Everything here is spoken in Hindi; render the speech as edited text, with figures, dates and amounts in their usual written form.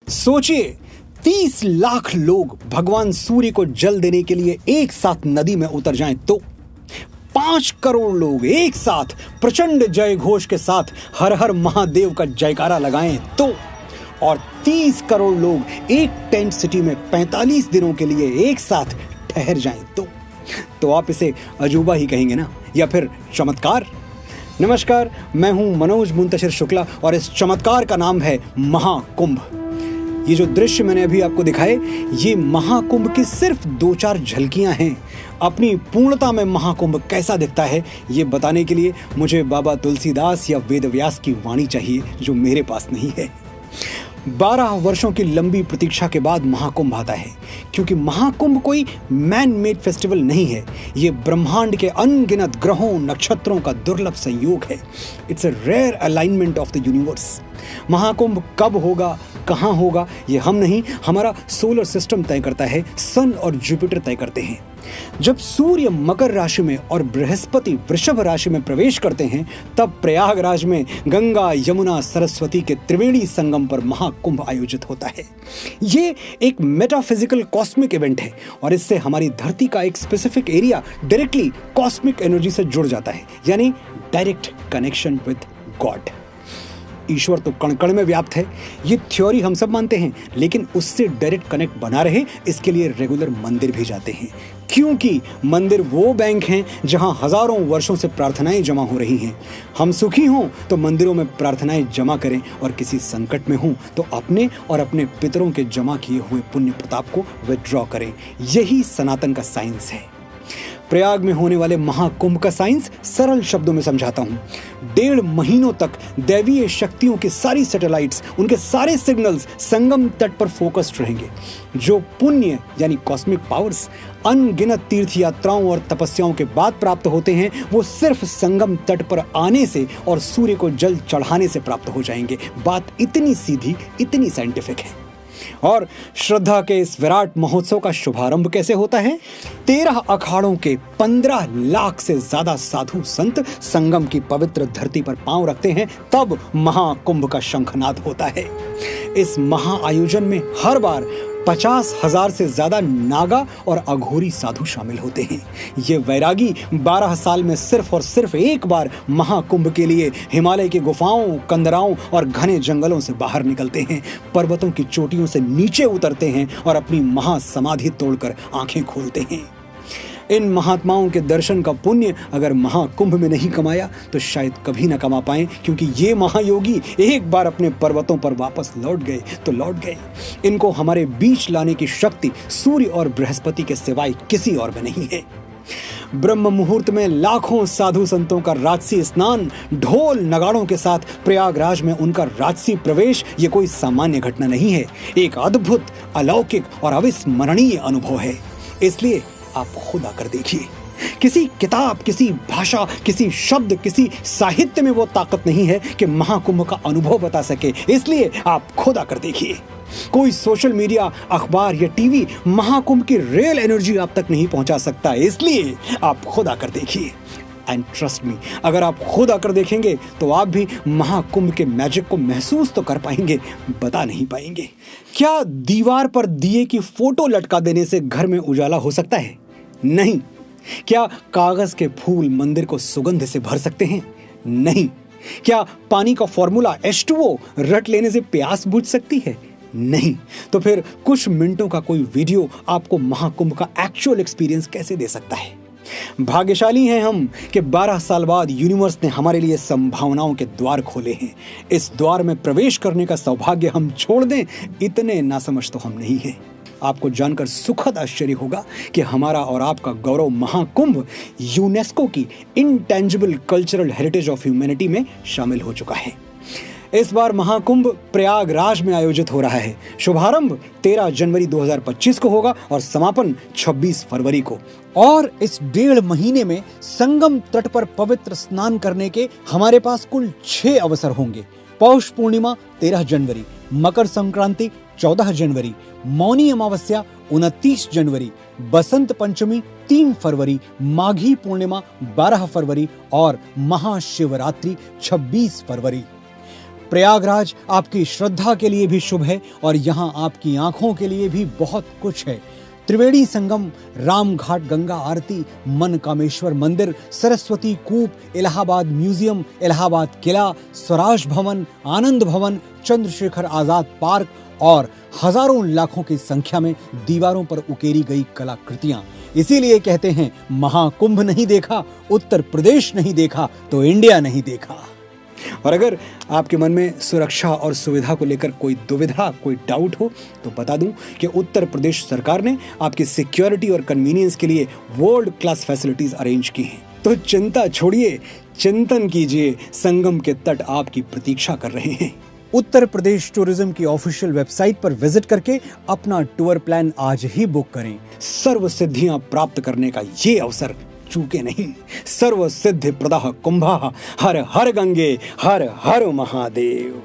सोचिए, 30 लाख लोग भगवान सूर्य को जल देने के लिए एक साथ नदी में उतर जाएं तो 5 करोड़ लोग एक साथ प्रचंड जय घोष के साथ हर हर महादेव का जयकारा लगाएं तो, और 30 करोड़ लोग एक टेंट सिटी में 45 दिनों के लिए एक साथ ठहर जाएं तो आप इसे अजूबा ही कहेंगे ना, या फिर चमत्कार। नमस्कार, मैं हूं मनोज मुंतशिर शुक्ला और इस चमत्कार का नाम है महाकुंभ। ये जो दृश्य मैंने अभी आपको दिखाए, ये महाकुंभ की सिर्फ 2-4 झलकियां हैं। अपनी पूर्णता में महाकुंभ कैसा दिखता है, ये बताने के लिए मुझे बाबा तुलसीदास या वेदव्यास की वाणी चाहिए, जो मेरे पास नहीं है। 12 वर्षों की लंबी प्रतीक्षा के बाद महाकुंभ आता है, क्योंकि महाकुंभ कोई मैन मेड फेस्टिवल नहीं है। ये ब्रह्मांड के अनगिनत ग्रहों नक्षत्रों का दुर्लभ संयोग है। It's a rare alignment of the universe. Mahakumbh कब होगा, कहाँ होगा, ये हम नहीं, हमारा सोलर सिस्टम तय करता है। सन और जुपिटर तय करते हैं। जब सूर्य मकर राशि में और बृहस्पति वृषभ राशि में प्रवेश करते हैं, तब प्रयागराज में गंगा यमुना सरस्वती के त्रिवेणी संगम पर महाकुंभ आयोजित होता है। ये एक मेटाफिजिकल कॉस्मिक इवेंट है और इससे हमारी धरती का एक specific area directly cosmic energy से जुड़ जाता है, यानी डायरेक्ट कनेक्शन विद गॉड। ईश्वर तो कण कण में व्याप्त है, ये थ्योरी हम सब मानते हैं, लेकिन उससे डायरेक्ट कनेक्ट बना रहे, इसके लिए रेगुलर मंदिर भी जाते हैं, क्योंकि मंदिर वो बैंक हैं जहां हजारों वर्षों से प्रार्थनाएं जमा हो रही हैं। हम सुखी हों तो मंदिरों में प्रार्थनाएं जमा करें, और किसी संकट में हों तो अपने और अपने पितरों के जमा किए हुए पुण्य प्रताप को विथड्रॉ करें। यही सनातन का साइंस है। प्रयाग में होने वाले महाकुंभ का साइंस सरल शब्दों में समझाता हूं। 1.5 महीनों तक दैवीय शक्तियों की सारी सैटेलाइट्स, उनके सारे सिग्नल्स संगम तट पर फोकस्ड रहेंगे। जो पुण्य यानी कॉस्मिक पावर्स अनगिनत तीर्थ यात्राओं और तपस्याओं के बाद प्राप्त होते हैं, वो सिर्फ संगम तट पर आने से और सूर्य को जल चढ़ाने से प्राप्त हो जाएंगे। बात इतनी सीधी, इतनी साइंटिफिक है। और श्रद्धा के इस विराट महोत्सव का शुभारंभ कैसे होता है? 13 अखाड़ों के 15 लाख से ज्यादा साधु संत संगम की पवित्र धरती पर पांव रखते हैं, तब महाकुंभ का शंखनाद होता है। इस महाआयोजन में हर बार 50,000 से ज्यादा नागा और अघोरी साधु शामिल होते हैं। ये वैरागी 12 साल में सिर्फ और सिर्फ एक बार महाकुंभ के लिए हिमालय की गुफाओं, कंदराओं और घने जंगलों से बाहर निकलते हैं, पर्वतों की चोटियों से नीचे उतरते हैं और अपनी महासमाधि तोड़कर आंखें खोलते हैं। इन महात्माओं के दर्शन का पुण्य अगर महाकुंभ में नहीं कमाया तो शायद कभी न कमा पाए, क्योंकि ये महायोगी एक बार अपने पर्वतों पर वापस लौट गए तो लौट गए। इनको हमारे बीच लाने की शक्ति सूर्य और बृहस्पति के सिवाय किसी और में नहीं है। ब्रह्म मुहूर्त में लाखों साधु संतों का राजसी स्नान, ढोल नगाड़ों के साथ प्रयागराज में उनका राजसी प्रवेश, ये कोई सामान्य घटना नहीं है। एक अद्भुत, अलौकिक और अविस्मरणीय अनुभव है। इसलिए आप खुद आकर देखिए। किसी किताब, किसी भाषा, किसी शब्द, किसी साहित्य में वो ताकत नहीं है कि महाकुंभ का अनुभव बता सके। इसलिए आप खुद आकर देखिए। कोई सोशल मीडिया, अखबार या टीवी महाकुंभ की रियल एनर्जी आप तक नहीं पहुंचा सकता। इसलिए आप खुद आकर देखिए। एंड ट्रस्ट मी, अगर आप खुद आकर देखेंगे तो आप भी महाकुंभ के मैजिक को महसूस तो कर पाएंगे, बता नहीं पाएंगे। क्या दीवार पर दिए की फोटो लटका देने से घर में उजाला हो सकता है? नहीं। क्या कागज के फूल मंदिर को सुगंध से भर सकते हैं? नहीं। क्या पानी का फॉर्मूला H2O रट लेने से प्यास बुझ सकती है? नहीं। तो फिर कुछ मिनटों का कोई वीडियो आपको महाकुंभ का एक्चुअल एक्सपीरियंस कैसे दे सकता है? भाग्यशाली हैं हम कि 12 साल बाद यूनिवर्स ने हमारे लिए संभावनाओं के द्वार खोले हैं। इस द्वार में प्रवेश करने का सौभाग्य हम छोड़ दें, इतने नासमझ तो हम नहीं हैं। आपको जानकर सुखद आश्चर्य होगा कि हमारा और आपका गौरव महाकुंभ यूनेस्को की intangible cultural heritage of humanity में शामिल हो चुका है। इस बार महाकुंभ प्रयागराज में आयोजित हो रहा है। शुभारंभ 13 जनवरी 2025 को होगा और समापन 26 फरवरी को। और इस 1.5 महीने में संगम तट पर पवित्र स्नान करने के हमारे पास कुल 6 अवसर होंगे। पौष पूर्णिमा 13 जनवरी, मकर संक्रांति 14 जनवरी, मौनी अमावस्या 29 जनवरी, बसंत पंचमी 3 फरवरी, माघी पूर्णिमा 12 फरवरी और महाशिवरात्रि 26 फरवरी। प्रयागराज आपकी श्रद्धा के लिए भी शुभ है और यहाँ आपकी आंखों के लिए भी बहुत कुछ है। त्रिवेणी संगम, राम घाट गंगा आरती, मनकामेश्वर मंदिर, सरस्वती कूप, इलाहाबाद म्यूजियम, इलाहाबाद किला, स्वराज भवन, आनंद भवन, चंद्रशेखर आजाद पार्क और हजारों लाखों की संख्या में दीवारों पर उकेरी गई कलाकृतियां। इसीलिए कहते हैं, महाकुंभ नहीं देखा, उत्तर प्रदेश नहीं देखा तो इंडिया नहीं देखा। और अगर आपके मन में सुरक्षा और सुविधा को लेकर कोई दुविधा, कोई डाउट हो तो बता दूं कि उत्तर प्रदेश सरकार ने आपकी सिक्योरिटी और कन्वीनियंस के लिए वर्ल्ड क्लास फैसिलिटीज अरेंज की हैं। तो चिंता छोड़िए, चिंतन कीजिए, संगम के तट आपकी प्रतीक्षा कर रहे हैं। उत्तर प्रदेश टूरिज्म की ऑफिशियल वेबसाइट पर विजिट करके अपना टूर प्लान आज ही बुक करें। सर्व सिद्धियां प्राप्त करने का ये अवसर चूके नहीं। सर्व सिद्धि प्रदाह कुंभः, हर हर गंगे, हर हर महादेव।